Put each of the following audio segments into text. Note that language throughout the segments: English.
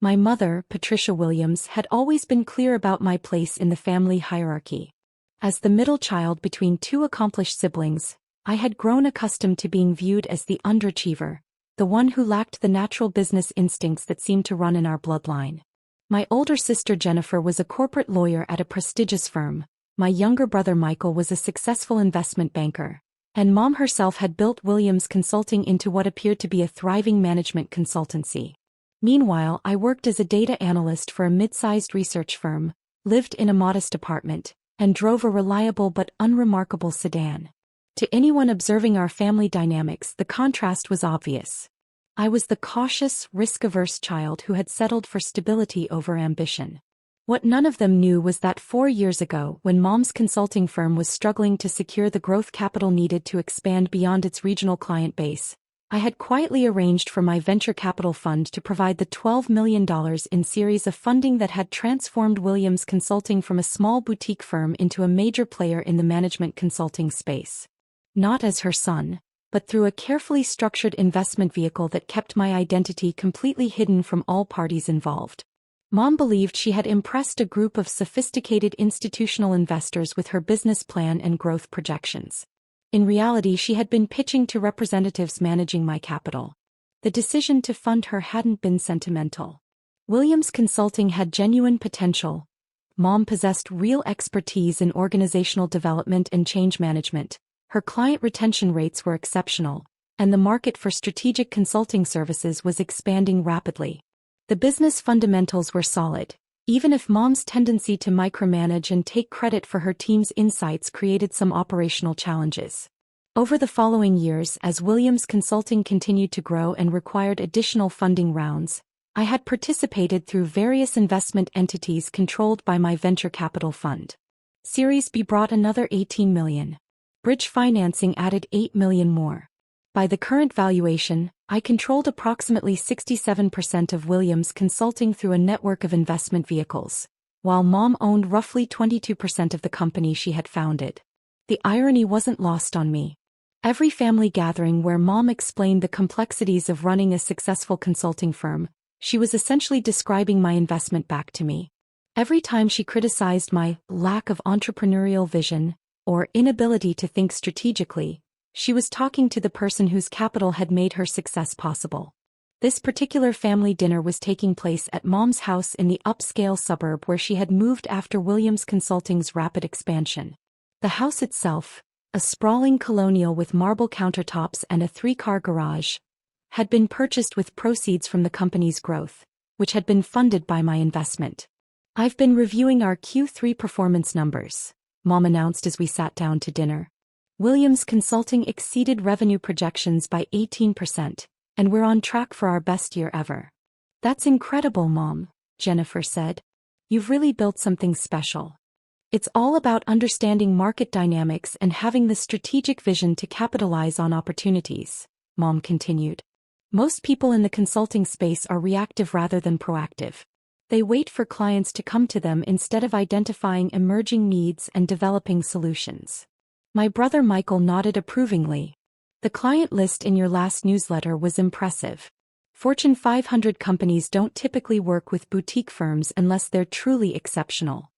My mother, Patricia Williams, had always been clear about my place in the family hierarchy. As the middle child between two accomplished siblings, I had grown accustomed to being viewed as the underachiever, the one who lacked the natural business instincts that seemed to run in our bloodline. My older sister Jennifer was a corporate lawyer at a prestigious firm, my younger brother Michael was a successful investment banker, and Mom herself had built Williams Consulting into what appeared to be a thriving management consultancy. Meanwhile, I worked as a data analyst for a mid-sized research firm, lived in a modest apartment, and drove a reliable but unremarkable sedan. To anyone observing our family dynamics, the contrast was obvious. I was the cautious, risk-averse child who had settled for stability over ambition. What none of them knew was that 4 years ago, when Mom's consulting firm was struggling to secure the growth capital needed to expand beyond its regional client base, I had quietly arranged for my venture capital fund to provide the $12 million in series of funding that had transformed Williams Consulting from a small boutique firm into a major player in the management consulting space. Not as her son, but through a carefully structured investment vehicle that kept my identity completely hidden from all parties involved. Mom believed she had impressed a group of sophisticated institutional investors with her business plan and growth projections. In reality, she had been pitching to representatives managing my capital. The decision to fund her hadn't been sentimental. Williams Consulting had genuine potential. Mom possessed real expertise in organizational development and change management. Her client retention rates were exceptional, and the market for strategic consulting services was expanding rapidly. The business fundamentals were solid, even if Mom's tendency to micromanage and take credit for her team's insights created some operational challenges. Over the following years, as Williams Consulting continued to grow and required additional funding rounds, I had participated through various investment entities controlled by my venture capital fund. Series B brought another $18 million. Bridge financing added $8 million more. By the current valuation, I controlled approximately 67% of Williams Consulting through a network of investment vehicles, while Mom owned roughly 22% of the company she had founded. The irony wasn't lost on me. Every family gathering where Mom explained the complexities of running a successful consulting firm, she was essentially describing my investment back to me. Every time she criticized my lack of entrepreneurial vision, or inability to think strategically, she was talking to the person whose capital had made her success possible. This particular family dinner was taking place at Mom's house in the upscale suburb where she had moved after Williams Consulting's rapid expansion. The house itself, a sprawling colonial with marble countertops and a 3-car garage, had been purchased with proceeds from the company's growth, which had been funded by my investment. "I've been reviewing our Q3 performance numbers," Mom announced as we sat down to dinner. "Williams Consulting exceeded revenue projections by 18%, and we're on track for our best year ever." "That's incredible, Mom," Jennifer said. "You've really built something special." "It's all about understanding market dynamics and having the strategic vision to capitalize on opportunities," Mom continued. "Most people in the consulting space are reactive rather than proactive. They wait for clients to come to them instead of identifying emerging needs and developing solutions." My brother Michael nodded approvingly. "The client list in your last newsletter was impressive. Fortune 500 companies don't typically work with boutique firms unless they're truly exceptional."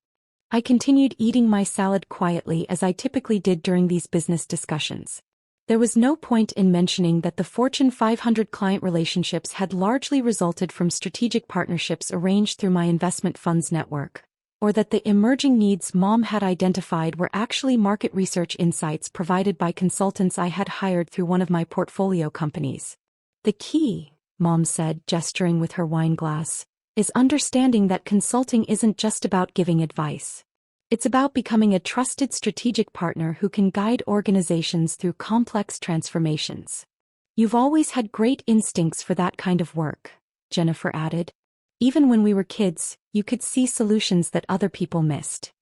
I continued eating my salad quietly as I typically did during these business discussions. There was no point in mentioning that the Fortune 500 client relationships had largely resulted from strategic partnerships arranged through my investment fund's network, or that the emerging needs Mom had identified were actually market research insights provided by consultants I had hired through one of my portfolio companies. "The key," Mom said, gesturing with her wine glass, "is understanding that consulting isn't just about giving advice. It's about becoming a trusted strategic partner who can guide organizations through complex transformations." "You've always had great instincts for that kind of work," Jennifer added. "Even when we were kids, you could see solutions that other people missed."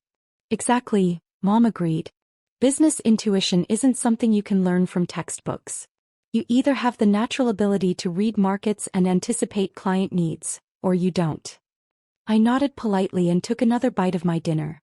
"Exactly," Mom agreed. "Business intuition isn't something you can learn from textbooks. You either have the natural ability to read markets and anticipate client needs, or you don't." I nodded politely and took another bite of my dinner.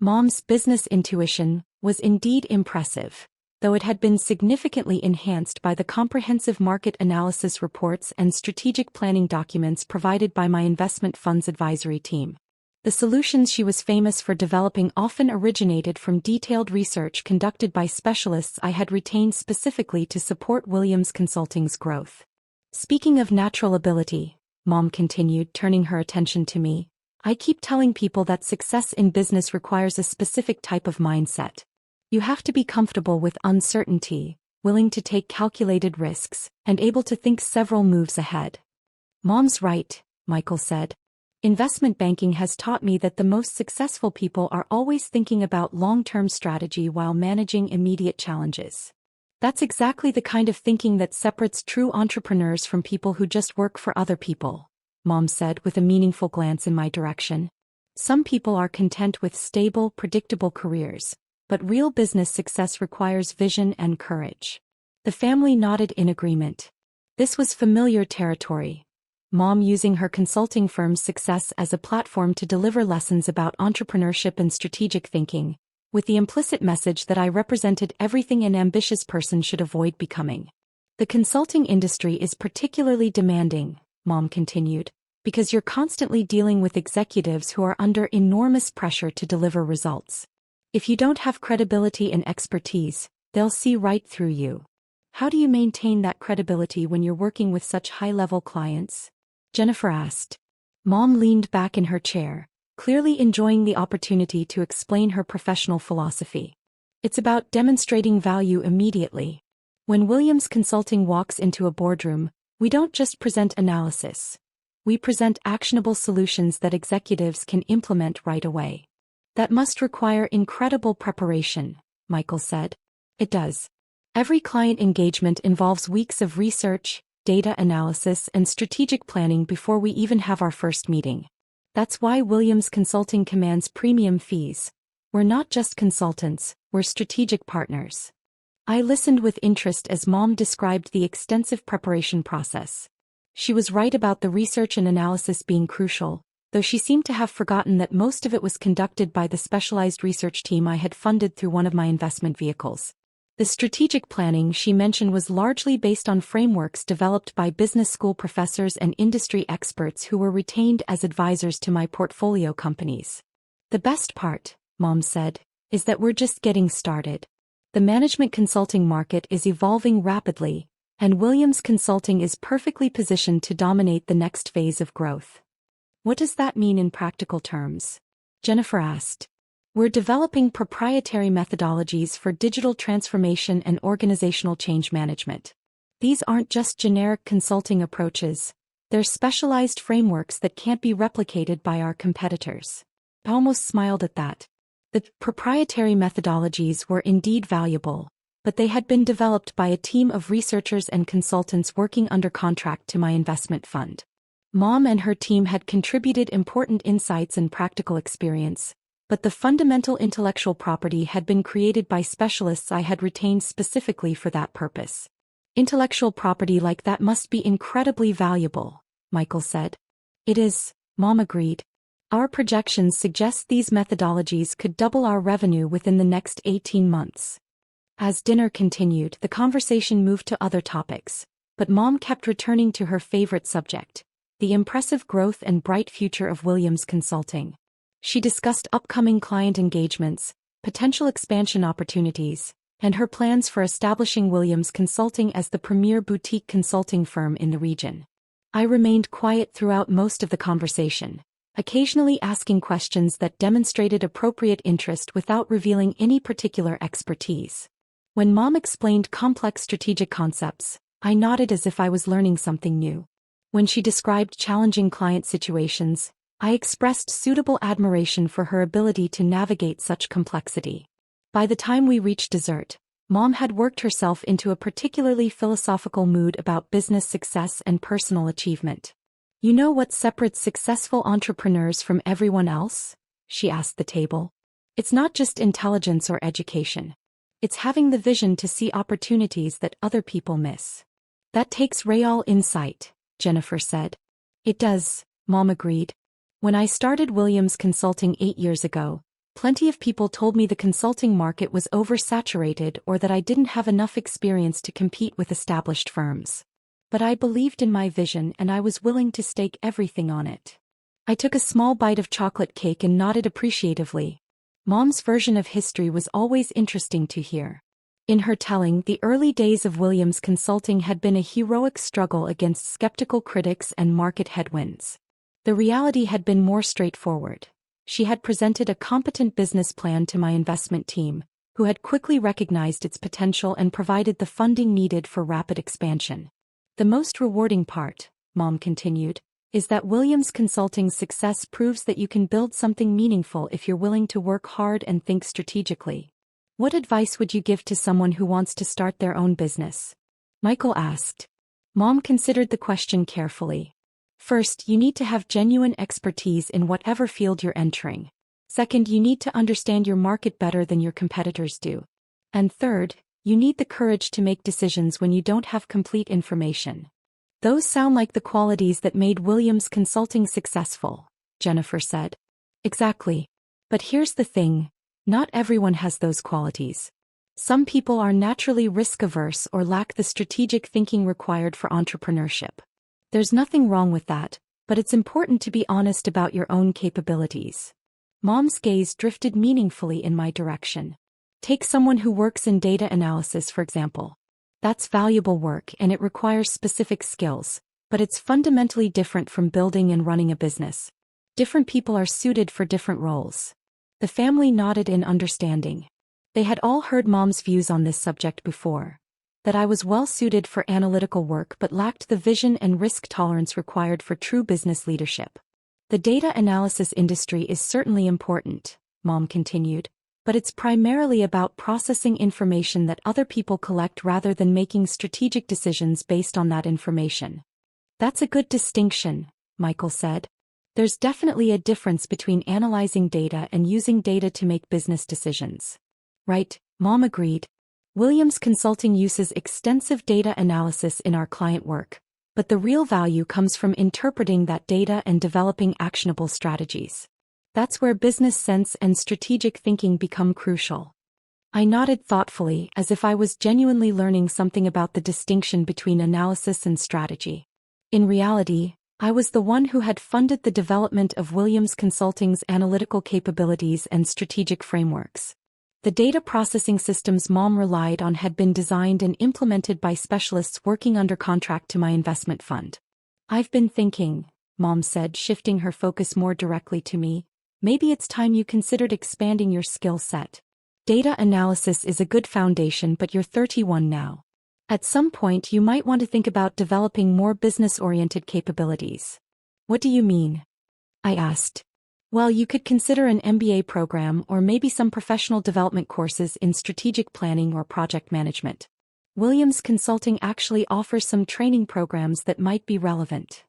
Mom's business intuition was indeed impressive, though it had been significantly enhanced by the comprehensive market analysis reports and strategic planning documents provided by my investment funds advisory team. The solutions she was famous for developing often originated from detailed research conducted by specialists I had retained specifically to support Williams Consulting's growth. Speaking of natural ability, Mom continued, turning her attention to me, I keep telling people that success in business requires a specific type of mindset. You have to be comfortable with uncertainty, willing to take calculated risks, and able to think several moves ahead. Mom's right, Michael said. Investment banking has taught me that the most successful people are always thinking about long-term strategy while managing immediate challenges. That's exactly the kind of thinking that separates true entrepreneurs from people who just work for other people, Mom said with a meaningful glance in my direction. Some people are content with stable, predictable careers, but real business success requires vision and courage. The family nodded in agreement. This was familiar territory. Mom using her consulting firm's success as a platform to deliver lessons about entrepreneurship and strategic thinking, with the implicit message that I represented everything an ambitious person should avoid becoming. The consulting industry is particularly demanding, Mom continued, because you're constantly dealing with executives who are under enormous pressure to deliver results. If you don't have credibility and expertise, they'll see right through you. How do you maintain that credibility when you're working with such high-level clients? Jennifer asked. Mom leaned back in her chair, clearly enjoying the opportunity to explain her professional philosophy. It's about demonstrating value immediately. When Williams Consulting walks into a boardroom, we don't just present analysis. We present actionable solutions that executives can implement right away. That must require incredible preparation, Michael said. It does. Every client engagement involves weeks of research, data analysis, and strategic planning before we even have our first meeting. That's why Williams Consulting commands premium fees. We're not just consultants, we're strategic partners. I listened with interest as Mom described the extensive preparation process. She was right about the research and analysis being crucial, though she seemed to have forgotten that most of it was conducted by the specialized research team I had funded through one of my investment vehicles. The strategic planning she mentioned was largely based on frameworks developed by business school professors and industry experts who were retained as advisors to my portfolio companies. The best part, Mom said, is that we're just getting started. The management consulting market is evolving rapidly, and Williams Consulting is perfectly positioned to dominate the next phase of growth. What does that mean in practical terms? Jennifer asked. We're developing proprietary methodologies for digital transformation and organizational change management. These aren't just generic consulting approaches, they're specialized frameworks that can't be replicated by our competitors. I almost smiled at that. The proprietary methodologies were indeed valuable, but they had been developed by a team of researchers and consultants working under contract to my investment fund. Mom and her team had contributed important insights and practical experience, but the fundamental intellectual property had been created by specialists I had retained specifically for that purpose. Intellectual property like that must be incredibly valuable, Michael said. It is, Mom agreed. Our projections suggest these methodologies could double our revenue within the next 18 months. As dinner continued, the conversation moved to other topics, but Mom kept returning to her favorite subject, the impressive growth and bright future of Williams Consulting. She discussed upcoming client engagements, potential expansion opportunities, and her plans for establishing Williams Consulting as the premier boutique consulting firm in the region. I remained quiet throughout most of the conversation, occasionally asking questions that demonstrated appropriate interest without revealing any particular expertise. When Mom explained complex strategic concepts, I nodded as if I was learning something new. When she described challenging client situations, I expressed suitable admiration for her ability to navigate such complexity. By the time we reached dessert, Mom had worked herself into a particularly philosophical mood about business success and personal achievement. You know what separates successful entrepreneurs from everyone else? She asked the table. It's not just intelligence or education. It's having the vision to see opportunities that other people miss. That takes real insight, Jennifer said. It does, Mom agreed. When I started Williams Consulting 8 years ago, Plenty of people told me the consulting market was oversaturated or that I didn't have enough experience to compete with established firms. But I believed in my vision and I was willing to stake everything on it. I took a small bite of chocolate cake and nodded appreciatively. Mom's version of history was always interesting to hear. In her telling, the early days of Williams Consulting had been a heroic struggle against skeptical critics and market headwinds. The reality had been more straightforward. She had presented a competent business plan to my investment team, who had quickly recognized its potential and provided the funding needed for rapid expansion. The most rewarding part, Mom continued, is that Williams Consulting's success proves that you can build something meaningful if you're willing to work hard and think strategically. What advice would you give to someone who wants to start their own business? Michael asked. Mom considered the question carefully. First, you need to have genuine expertise in whatever field you're entering. Second, you need to understand your market better than your competitors do. And third, you need the courage to make decisions when you don't have complete information. Those sound like the qualities that made Williams Consulting successful, Jennifer said. Exactly. But here's the thing, not everyone has those qualities. Some people are naturally risk-averse or lack the strategic thinking required for entrepreneurship. There's nothing wrong with that, but it's important to be honest about your own capabilities. Mom's gaze drifted meaningfully in my direction. Take someone who works in data analysis, for example. That's valuable work and it requires specific skills, but it's fundamentally different from building and running a business. Different people are suited for different roles. The family nodded in understanding. They had all heard Mom's views on this subject before. That I was well suited for analytical work but lacked the vision and risk tolerance required for true business leadership. The data analysis industry is certainly important, Mom continued, but it's primarily about processing information that other people collect rather than making strategic decisions based on that information. That's a good distinction, Michael said. There's definitely a difference between analyzing data and using data to make business decisions. Right, Mom agreed. Williams Consulting uses extensive data analysis in our client work, but the real value comes from interpreting that data and developing actionable strategies. That's where business sense and strategic thinking become crucial. I nodded thoughtfully as if I was genuinely learning something about the distinction between analysis and strategy. In reality, I was the one who had funded the development of Williams Consulting's analytical capabilities and strategic frameworks. The data processing systems Mom relied on had been designed and implemented by specialists working under contract to my investment fund. I've been thinking, Mom said, shifting her focus more directly to me, maybe it's time you considered expanding your skill set. Data analysis is a good foundation, but you're 31 now. At some point you might want to think about developing more business-oriented capabilities. What do you mean? I asked. Well, you could consider an MBA program or maybe some professional development courses in strategic planning or project management. Williams Consulting actually offers some training programs that might be relevant.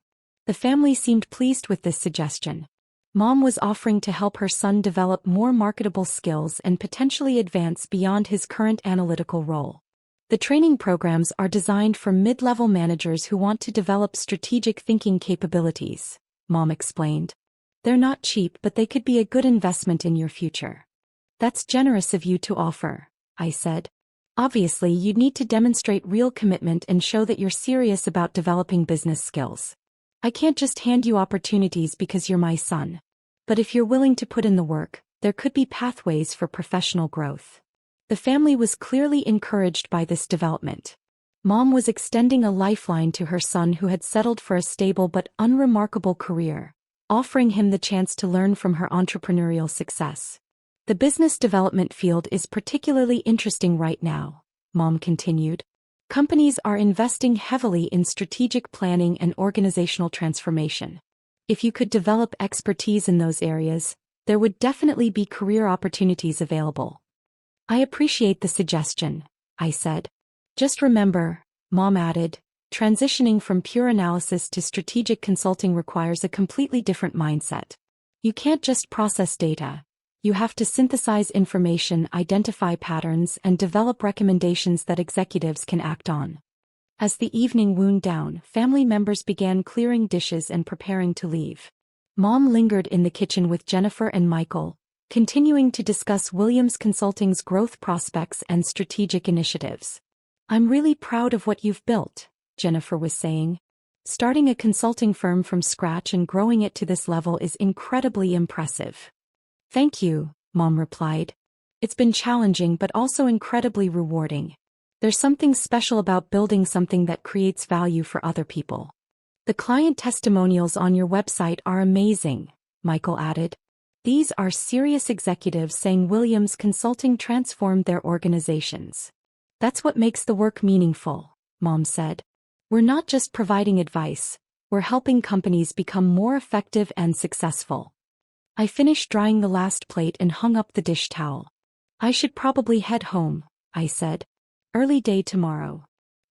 The family seemed pleased with this suggestion. Mom was offering to help her son develop more marketable skills and potentially advance beyond his current analytical role. The training programs are designed for mid-level managers who want to develop strategic thinking capabilities, Mom explained. They're not cheap, but they could be a good investment in your future. That's generous of you to offer, I said. Obviously, you'd need to demonstrate real commitment and show that you're serious about developing business skills. I can't just hand you opportunities because you're my son. But if you're willing to put in the work, there could be pathways for professional growth. The family was clearly encouraged by this development. Mom was extending a lifeline to her son who had settled for a stable but unremarkable career, offering him the chance to learn from her entrepreneurial success. The business development field is particularly interesting right now, Mom continued. Companies are investing heavily in strategic planning and organizational transformation. If you could develop expertise in those areas, there would definitely be career opportunities available. I appreciate the suggestion, I said. Just remember, Mom added, transitioning from pure analysis to strategic consulting requires a completely different mindset. You can't just process data. You have to synthesize information, identify patterns, and develop recommendations that executives can act on. As the evening wound down, family members began clearing dishes and preparing to leave. Mom lingered in the kitchen with Jennifer and Michael, continuing to discuss Williams Consulting's growth prospects and strategic initiatives. "I'm really proud of what you've built," Jennifer was saying. "Starting a consulting firm from scratch and growing it to this level is incredibly impressive." "Thank you," Mom replied. "It's been challenging but also incredibly rewarding. There's something special about building something that creates value for other people." "The client testimonials on your website are amazing," Michael added. "These are serious executives saying Williams Consulting transformed their organizations." "That's what makes the work meaningful," Mom said. "We're not just providing advice, we're helping companies become more effective and successful." I finished drying the last plate and hung up the dish towel. "I should probably head home," I said. "Early day tomorrow."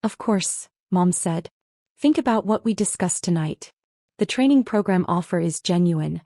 "Of course," Mom said. "Think about what we discussed tonight. The training program offer is genuine.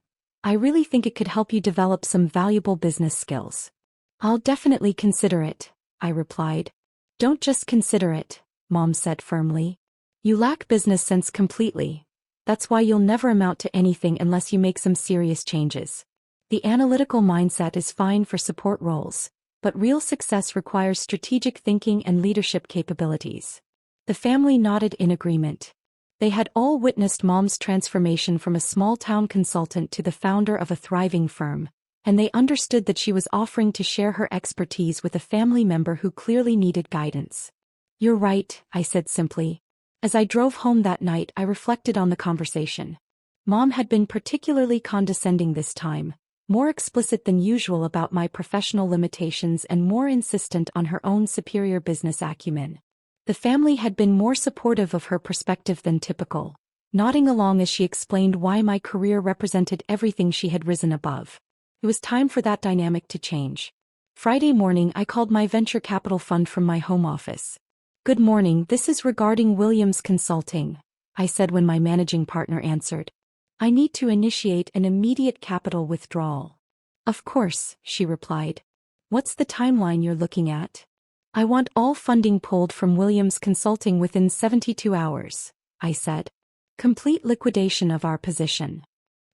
I really think it could help you develop some valuable business skills." "I'll definitely consider it," I replied. "Don't just consider it," Mom said firmly. "You lack business sense completely. That's why you'll never amount to anything unless you make some serious changes. The analytical mindset is fine for support roles, but real success requires strategic thinking and leadership capabilities." The family nodded in agreement. They had all witnessed Mom's transformation from a small-town consultant to the founder of a thriving firm, and they understood that she was offering to share her expertise with a family member who clearly needed guidance. "You're right," I said simply. As I drove home that night, I reflected on the conversation. Mom had been particularly condescending this time, more explicit than usual about my professional limitations and more insistent on her own superior business acumen. The family had been more supportive of her perspective than typical, nodding along as she explained why my career represented everything she had risen above. It was time for that dynamic to change. Friday morning, I called my venture capital fund from my home office. "Good morning, this is regarding Williams Consulting," I said when my managing partner answered. "I need to initiate an immediate capital withdrawal." "Of course," she replied. "What's the timeline you're looking at?" "I want all funding pulled from Williams Consulting within 72 hours, I said. "Complete liquidation of our position."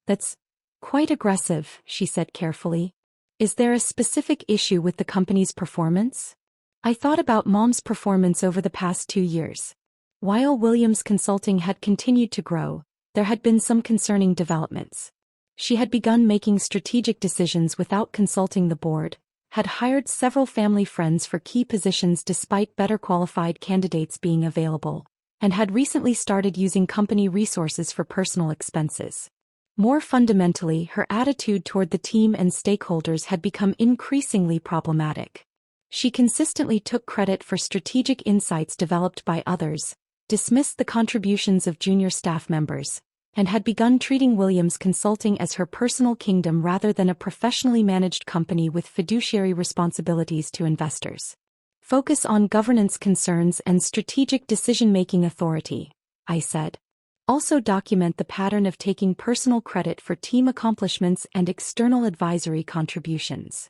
"That's quite aggressive," she said carefully. "Is there a specific issue with the company's performance?" I thought about Mom's performance over the past 2 years. While Williams Consulting had continued to grow, there had been some concerning developments. She had begun making strategic decisions without consulting the board, had hired several family friends for key positions despite better qualified candidates being available, and had recently started using company resources for personal expenses. More fundamentally, her attitude toward the team and stakeholders had become increasingly problematic. She consistently took credit for strategic insights developed by others, dismissed the contributions of junior staff members, and had begun treating Williams Consulting as her personal kingdom rather than a professionally managed company with fiduciary responsibilities to investors. "Focus on governance concerns and strategic decision-making authority," I said. "Also document the pattern of taking personal credit for team accomplishments and external advisory contributions."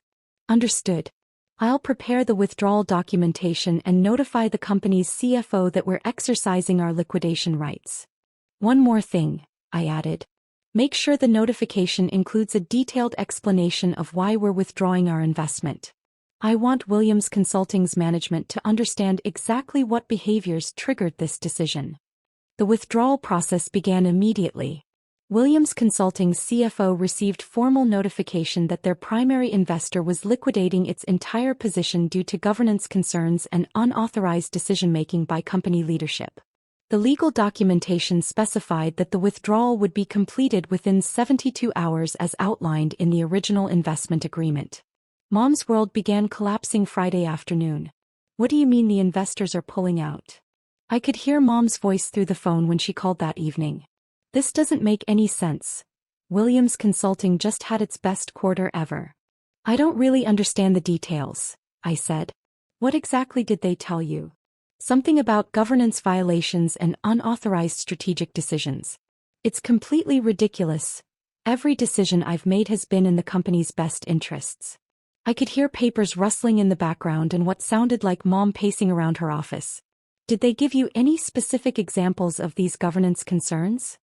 "Understood. I'll prepare the withdrawal documentation and notify the company's CFO that we're exercising our liquidation rights. One more thing," I added. "Make sure the notification includes a detailed explanation of why we're withdrawing our investment. I want Williams Consulting's management to understand exactly what behaviors triggered this decision." The withdrawal process began immediately. Williams Consulting's CFO received formal notification that their primary investor was liquidating its entire position due to governance concerns and unauthorized decision-making by company leadership. The legal documentation specified that the withdrawal would be completed within 72 hours as outlined in the original investment agreement. Mom's world began collapsing Friday afternoon. "What do you mean the investors are pulling out?" I could hear Mom's voice through the phone when she called that evening. "This doesn't make any sense. Williams Consulting just had its best quarter ever." "I don't really understand the details," I said. "What exactly did they tell you?" "Something about governance violations and unauthorized strategic decisions. It's completely ridiculous. Every decision I've made has been in the company's best interests." I could hear papers rustling in the background and what sounded like Mom pacing around her office. "Did they give you any specific examples of these governance concerns?"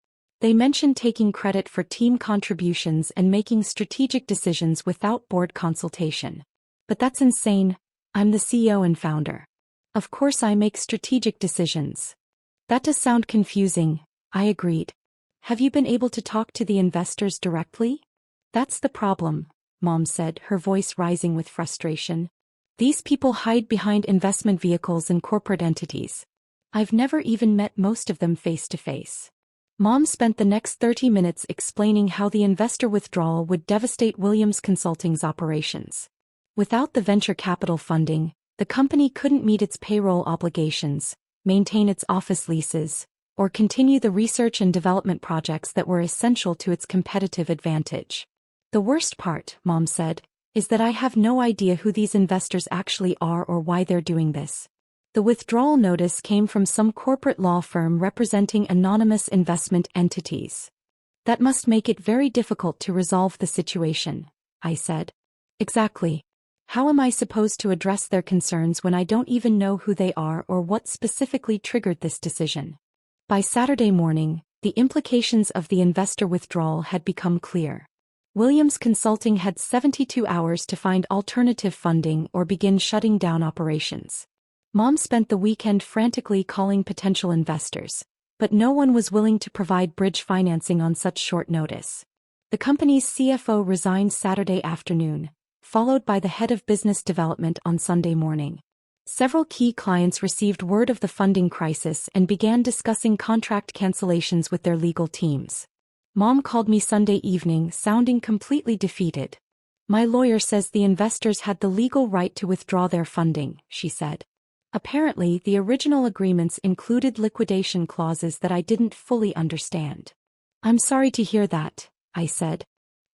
They mentioned taking credit for team contributions and making strategic decisions without board consultation. But that's insane. I'm the CEO and founder. Of course I make strategic decisions. That does sound confusing, I agreed. Have you been able to talk to the investors directly? That's the problem, Mom said, her voice rising with frustration. These people hide behind investment vehicles and corporate entities. I've never even met most of them face to face. Mom spent the next 30 minutes explaining how the investor withdrawal would devastate Williams Consulting's operations. Without the venture capital funding, the company couldn't meet its payroll obligations, maintain its office leases, or continue the research and development projects that were essential to its competitive advantage. The worst part, Mom said, is that I have no idea who these investors actually are or why they're doing this. The withdrawal notice came from some corporate law firm representing anonymous investment entities. That must make it very difficult to resolve the situation, I said. Exactly. How am I supposed to address their concerns when I don't even know who they are or what specifically triggered this decision? By Saturday morning, the implications of the investor withdrawal had become clear. Williams Consulting had 72 hours to find alternative funding or begin shutting down operations. Mom spent the weekend frantically calling potential investors, but no one was willing to provide bridge financing on such short notice. The company's CFO resigned Saturday afternoon, followed by the head of business development on Sunday morning. Several key clients received word of the funding crisis and began discussing contract cancellations with their legal teams. Mom called me Sunday evening, sounding completely defeated. My lawyer says the investors had the legal right to withdraw their funding, she said. Apparently, the original agreements included liquidation clauses that I didn't fully understand. I'm sorry to hear that, I said.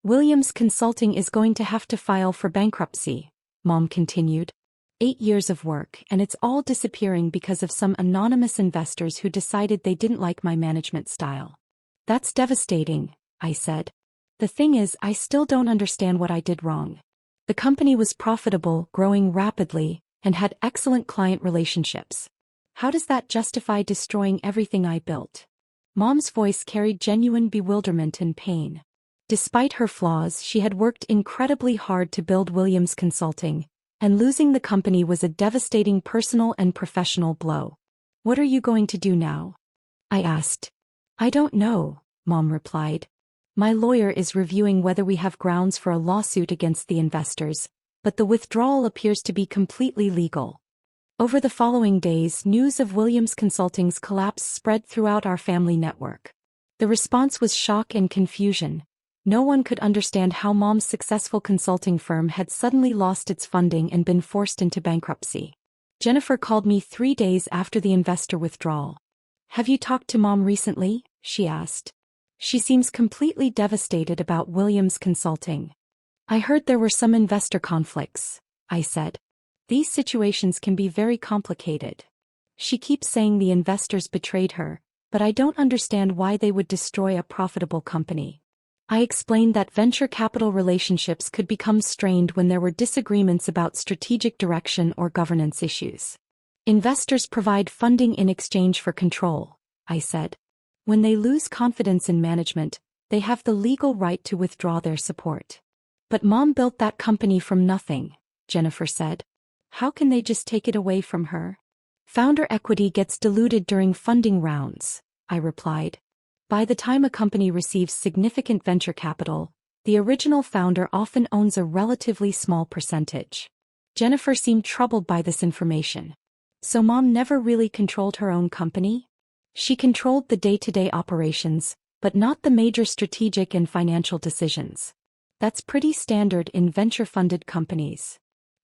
Williams Consulting is going to have to file for bankruptcy, Mom continued. 8 years of work, and it's all disappearing because of some anonymous investors who decided they didn't like my management style. That's devastating, I said. The thing is, I still don't understand what I did wrong. The company was profitable, growing rapidly, and had excellent client relationships. How does that justify destroying everything I built? Mom's voice carried genuine bewilderment and pain. Despite her flaws, she had worked incredibly hard to build Williams Consulting, and losing the company was a devastating personal and professional blow. What are you going to do now? I asked. I don't know, Mom replied. My lawyer is reviewing whether we have grounds for a lawsuit against the investors, but the withdrawal appears to be completely legal. Over the following days, news of Williams Consulting's collapse spread throughout our family network. The response was shock and confusion. No one could understand how Mom's successful consulting firm had suddenly lost its funding and been forced into bankruptcy. Jennifer called me 3 days after the investor withdrawal. Have you talked to Mom recently? She asked. She seems completely devastated about Williams Consulting. I heard there were some investor conflicts, I said. These situations can be very complicated. She keeps saying the investors betrayed her, but I don't understand why they would destroy a profitable company. I explained that venture capital relationships could become strained when there were disagreements about strategic direction or governance issues. Investors provide funding in exchange for control, I said. When they lose confidence in management, they have the legal right to withdraw their support. But Mom built that company from nothing, Jennifer said. How can they just take it away from her? Founder equity gets diluted during funding rounds, I replied. By the time a company receives significant venture capital, the original founder often owns a relatively small percentage. Jennifer seemed troubled by this information. So Mom never really controlled her own company? She controlled the day-to-day operations, but not the major strategic and financial decisions. That's pretty standard in venture-funded companies.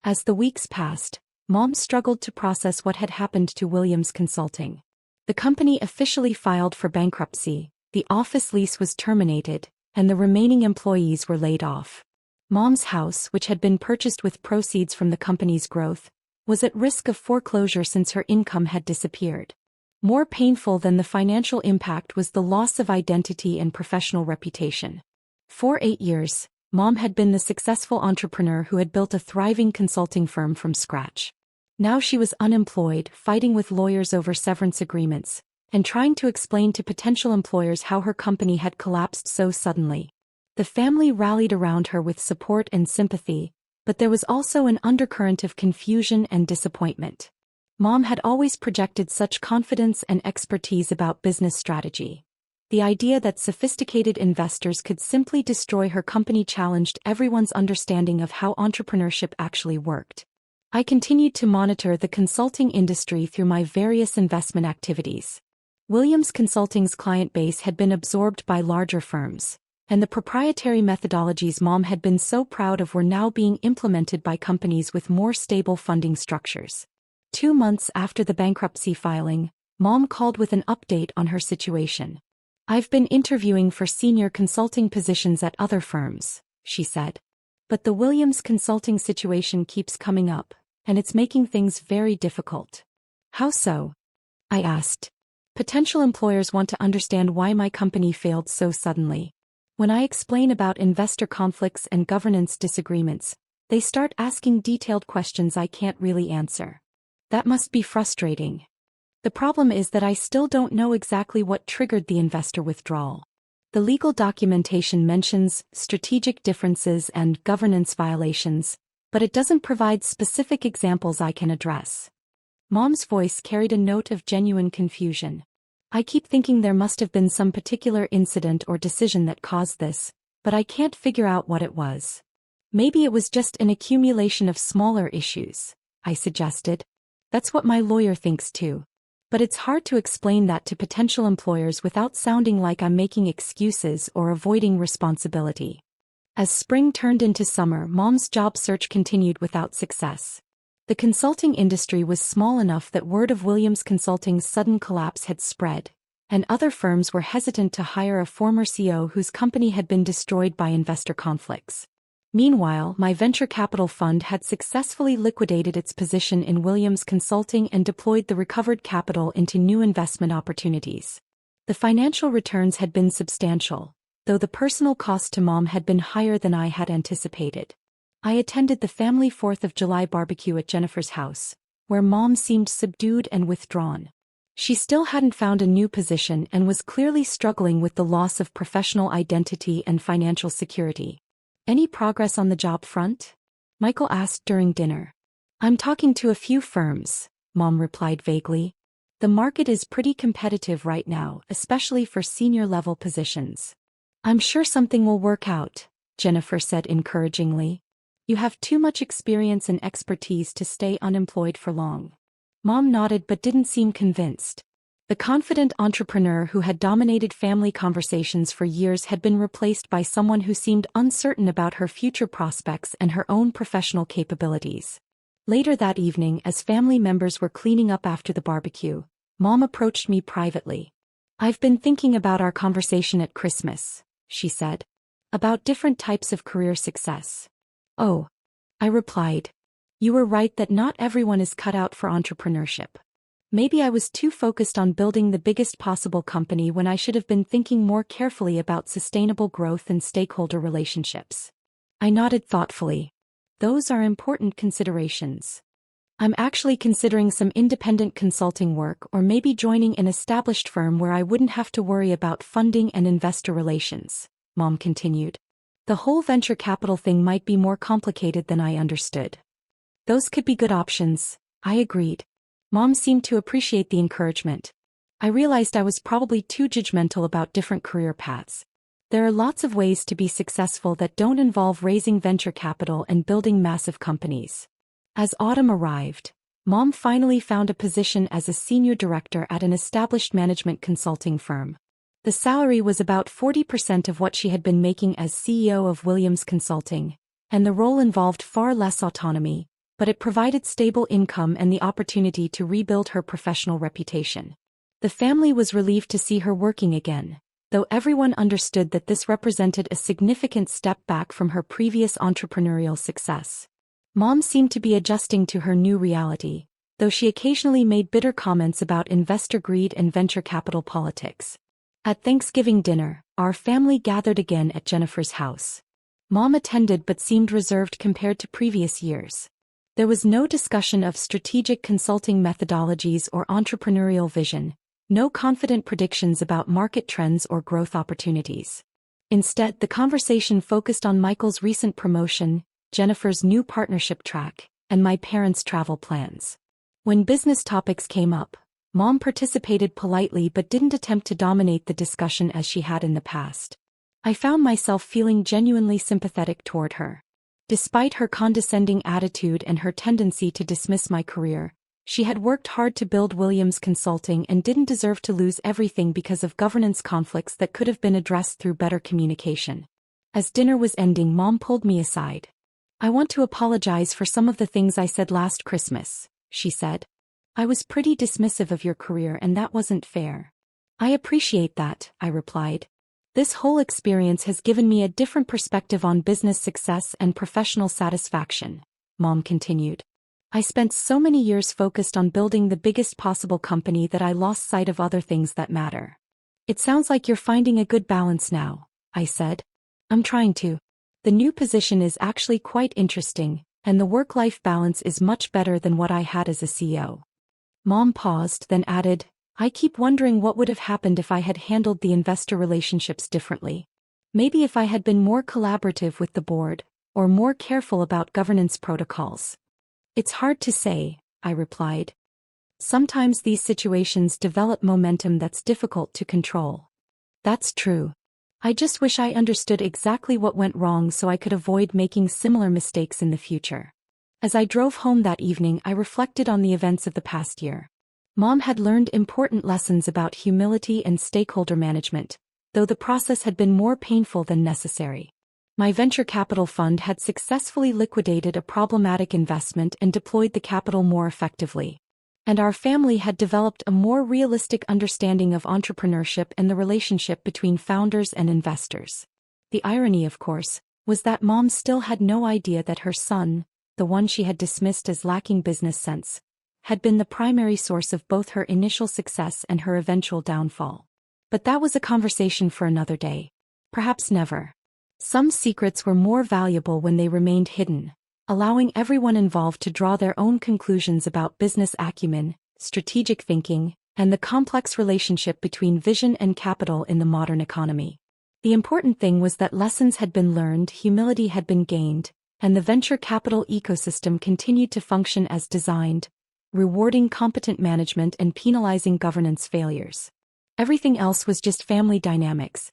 As the weeks passed, Mom struggled to process what had happened to Williams Consulting. The company officially filed for bankruptcy, the office lease was terminated, and the remaining employees were laid off. Mom's house, which had been purchased with proceeds from the company's growth, was at risk of foreclosure since her income had disappeared. More painful than the financial impact was the loss of identity and professional reputation. For 8 years, Mom had been the successful entrepreneur who had built a thriving consulting firm from scratch. Now she was unemployed, fighting with lawyers over severance agreements, and trying to explain to potential employers how her company had collapsed so suddenly. The family rallied around her with support and sympathy, but there was also an undercurrent of confusion and disappointment. Mom had always projected such confidence and expertise about business strategy. The idea that sophisticated investors could simply destroy her company challenged everyone's understanding of how entrepreneurship actually worked. I continued to monitor the consulting industry through my various investment activities. Williams Consulting's client base had been absorbed by larger firms, and the proprietary methodologies Mom had been so proud of were now being implemented by companies with more stable funding structures. 2 months after the bankruptcy filing, Mom called with an update on her situation. "I've been interviewing for senior consulting positions at other firms," she said. "But the Williams Consulting situation keeps coming up, and it's making things very difficult." "How so?" I asked. "Potential employers want to understand why my company failed so suddenly. When I explain about investor conflicts and governance disagreements, they start asking detailed questions I can't really answer. That must be frustrating. The problem is that I still don't know exactly what triggered the investor withdrawal. The legal documentation mentions strategic differences and governance violations, but it doesn't provide specific examples I can address." Mom's voice carried a note of genuine confusion. "I keep thinking there must have been some particular incident or decision that caused this, but I can't figure out what it was. Maybe it was just an accumulation of smaller issues," I suggested. "That's what my lawyer thinks too. But it's hard to explain that to potential employers without sounding like I'm making excuses or avoiding responsibility." As spring turned into summer, Mom's job search continued without success. The consulting industry was small enough that word of Williams Consulting's sudden collapse had spread, and other firms were hesitant to hire a former CEO whose company had been destroyed by investor conflicts. Meanwhile, my venture capital fund had successfully liquidated its position in Williams Consulting and deployed the recovered capital into new investment opportunities. The financial returns had been substantial, though the personal cost to Mom had been higher than I had anticipated. I attended the family 4th of July barbecue at Jennifer's house, where Mom seemed subdued and withdrawn. She still hadn't found a new position and was clearly struggling with the loss of professional identity and financial security. "Any progress on the job front?" Michael asked during dinner. "I'm talking to a few firms," Mom replied vaguely. "The market is pretty competitive right now, especially for senior-level positions." "I'm sure something will work out," Jennifer said encouragingly. "You have too much experience and expertise to stay unemployed for long." Mom nodded but didn't seem convinced. The confident entrepreneur who had dominated family conversations for years had been replaced by someone who seemed uncertain about her future prospects and her own professional capabilities. Later that evening, as family members were cleaning up after the barbecue, Mom approached me privately. "I've been thinking about our conversation at Christmas," she said. "About different types of career success." "Oh," I replied. "You were right that not everyone is cut out for entrepreneurship. Maybe I was too focused on building the biggest possible company when I should have been thinking more carefully about sustainable growth and stakeholder relationships." I nodded thoughtfully. "Those are important considerations. I'm actually considering some independent consulting work or maybe joining an established firm where I wouldn't have to worry about funding and investor relations," Mom continued. "The whole venture capital thing might be more complicated than I understood." "Those could be good options," I agreed. Mom seemed to appreciate the encouragement. I realized I was probably too judgmental about different career paths. There are lots of ways to be successful that don't involve raising venture capital and building massive companies. As autumn arrived, Mom finally found a position as a senior director at an established management consulting firm. The salary was about 40% of what she had been making as CEO of Williams Consulting, and the role involved far less autonomy, but it provided stable income and the opportunity to rebuild her professional reputation. The family was relieved to see her working again, though everyone understood that this represented a significant step back from her previous entrepreneurial success. Mom seemed to be adjusting to her new reality, though she occasionally made bitter comments about investor greed and venture capital politics. At Thanksgiving dinner, our family gathered again at Jennifer's house. Mom attended but seemed reserved compared to previous years. There was no discussion of strategic consulting methodologies or entrepreneurial vision, No confident predictions about market trends or growth opportunities. Instead, the conversation focused on Michael's recent promotion, Jennifer's new partnership track, and my parents' travel plans. When business topics came up, Mom participated politely but didn't attempt to dominate the discussion as she had in the past. I found myself feeling genuinely sympathetic toward her. Despite her condescending attitude and her tendency to dismiss my career, she had worked hard to build Williams Consulting and didn't deserve to lose everything because of governance conflicts that could have been addressed through better communication. As dinner was ending, Mom pulled me aside. "I want to apologize for some of the things I said last Christmas," she said. "I was pretty dismissive of your career and that wasn't fair." "I appreciate that," I replied. "This whole experience has given me a different perspective on business success and professional satisfaction," Mom continued. "I spent so many years focused on building the biggest possible company that I lost sight of other things that matter." "It sounds like you're finding a good balance now," I said. "I'm trying to. The new position is actually quite interesting, and the work-life balance is much better than what I had as a CEO." Mom paused, then added, "I keep wondering what would have happened if I had handled the investor relationships differently. Maybe if I had been more collaborative with the board, or more careful about governance protocols." "It's hard to say," I replied. "Sometimes these situations develop momentum that's difficult to control." "That's true. I just wish I understood exactly what went wrong so I could avoid making similar mistakes in the future." As I drove home that evening, I reflected on the events of the past year. Mom had learned important lessons about humility and stakeholder management, though the process had been more painful than necessary. My venture capital fund had successfully liquidated a problematic investment and deployed the capital more effectively. And our family had developed a more realistic understanding of entrepreneurship and the relationship between founders and investors. The irony, of course, was that Mom still had no idea that her son, the one she had dismissed as lacking business sense, had been the primary source of both her initial success and her eventual downfall. But that was a conversation for another day. Perhaps never. Some secrets were more valuable when they remained hidden, allowing everyone involved to draw their own conclusions about business acumen, strategic thinking, and the complex relationship between vision and capital in the modern economy. The important thing was that lessons had been learned, humility had been gained, and the venture capital ecosystem continued to function as designed, rewarding competent management and penalizing governance failures. Everything else was just family dynamics,